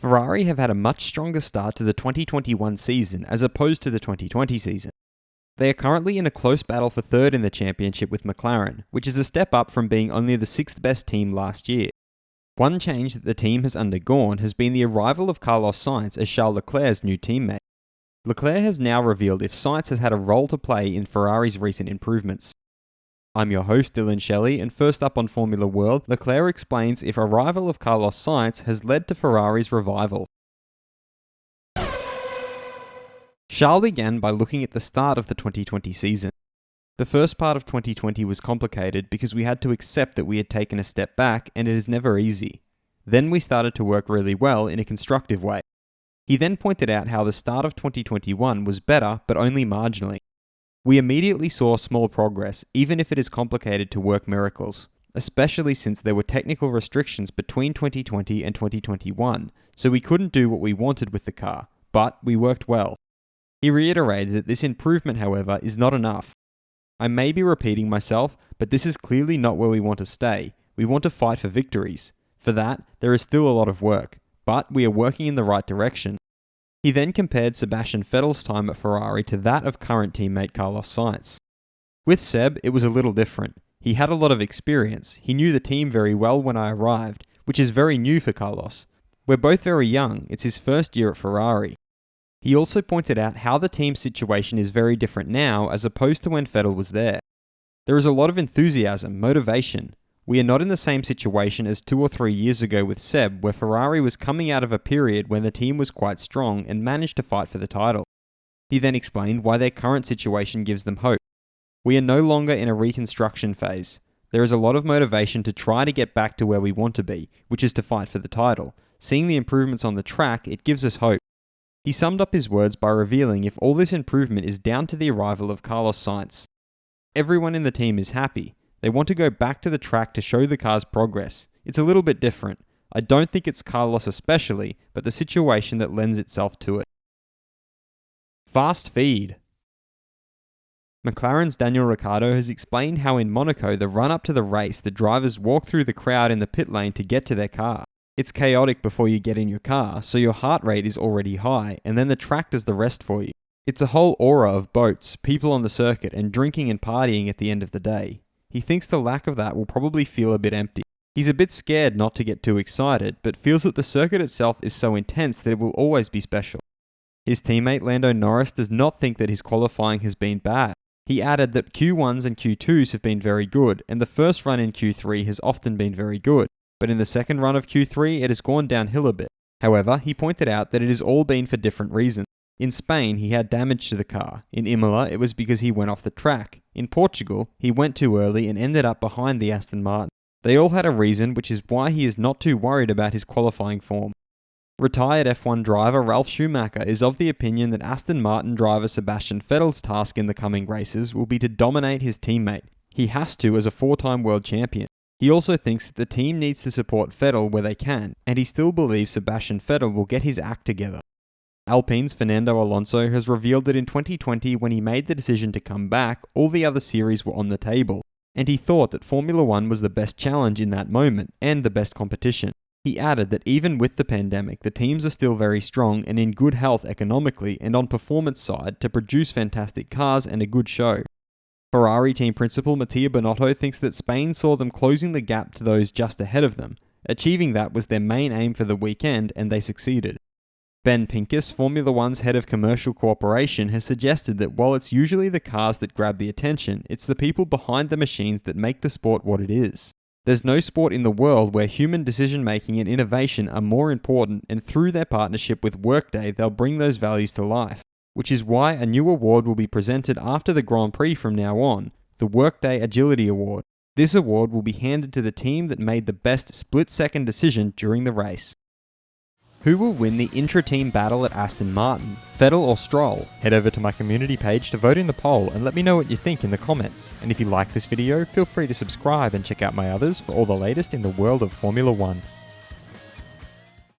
Ferrari have had a much stronger start to the 2021 season as opposed to the 2020 season. They are currently in a close battle for third in the championship with McLaren, which is a step up from being only the sixth best team last year. One change that the team has undergone has been the arrival of Carlos Sainz as Charles Leclerc's new teammate. Leclerc has now revealed if Sainz has had a role to play in Ferrari's recent improvements. I'm your host Dillon Shelley, and first up on Formula World, Leclerc explains if arrival of Carlos Sainz has led to Ferrari's revival. Charles began by looking at the start of the 2020 season. The first part of 2020 was complicated because we had to accept that we had taken a step back, and it is never easy. Then we started to work really well in a constructive way. He then pointed out how the start of 2021 was better, but only marginally. We immediately saw small progress, even if it is complicated to work miracles, especially since there were technical restrictions between 2020 and 2021, so we couldn't do what we wanted with the car, but we worked well. He reiterated that this improvement, however, is not enough. I may be repeating myself, but this is clearly not where we want to stay. We want to fight for victories. For that, there is still a lot of work, but we are working in the right direction. He then compared Sebastian Vettel's time at Ferrari to that of current teammate Carlos Sainz. With Seb, it was a little different. He had a lot of experience. He knew the team very well when I arrived, which is very new for Carlos. We're both very young. It's his first year at Ferrari. He also pointed out how the team situation is very different now as opposed to when Vettel was there. There is a lot of enthusiasm, motivation. We are not in the same situation as 2 or 3 years ago with Seb, where Ferrari was coming out of a period when the team was quite strong and managed to fight for the title. He then explained why their current situation gives them hope. We are no longer in a reconstruction phase. There is a lot of motivation to try to get back to where we want to be, which is to fight for the title. Seeing the improvements on the track, it gives us hope. He summed up his words by revealing if all this improvement is down to the arrival of Carlos Sainz. Everyone in the team is happy. They want to go back to the track to show the car's progress. It's a little bit different. I don't think it's Carlos especially, but the situation that lends itself to it. Fast feed. McLaren's Daniel Ricciardo has explained how in Monaco the run-up to the race the drivers walk through the crowd in the pit lane to get to their car. It's chaotic before you get in your car, so your heart rate is already high, and then the track does the rest for you. It's a whole aura of boats, people on the circuit, and drinking and partying at the end of the day. He thinks the lack of that will probably feel a bit empty. He's a bit scared not to get too excited, but feels that the circuit itself is so intense that it will always be special. His teammate Lando Norris does not think that his qualifying has been bad. He added that Q1s and Q2s have been very good, and the first run in Q3 has often been very good, but in the second run of Q3 it has gone downhill a bit. However, he pointed out that it has all been for different reasons. In Spain, he had damage to the car. In Imola, it was because he went off the track. In Portugal, he went too early and ended up behind the Aston Martin. They all had a reason, which is why he is not too worried about his qualifying form. Retired F1 driver Ralf Schumacher is of the opinion that Aston Martin driver Sebastian Vettel's task in the coming races will be to dominate his teammate. He has to as a 4-time world champion. He also thinks that the team needs to support Vettel where they can, and he still believes Sebastian Vettel will get his act together. Alpine's Fernando Alonso has revealed that in 2020, when he made the decision to come back, all the other series were on the table, and he thought that Formula 1 was the best challenge in that moment and the best competition. He added that even with the pandemic, the teams are still very strong and in good health economically and on performance side to produce fantastic cars and a good show. Ferrari team principal Mattia Binotto thinks that Spain saw them closing the gap to those just ahead of them. Achieving that was their main aim for the weekend, and they succeeded. Ben Pincus, Formula One's head of commercial cooperation, has suggested that while it's usually the cars that grab the attention, it's the people behind the machines that make the sport what it is. There's no sport in the world where human decision-making and innovation are more important, and through their partnership with Workday, they'll bring those values to life. Which is why a new award will be presented after the Grand Prix from now on, the Workday Agility Award. This award will be handed to the team that made the best split-second decision during the race. Who will win the intra-team battle at Aston Martin, Vettel or Stroll? Head over to my community page to vote in the poll and let me know what you think in the comments. And if you like this video, feel free to subscribe and check out my others for all the latest in the world of Formula 1.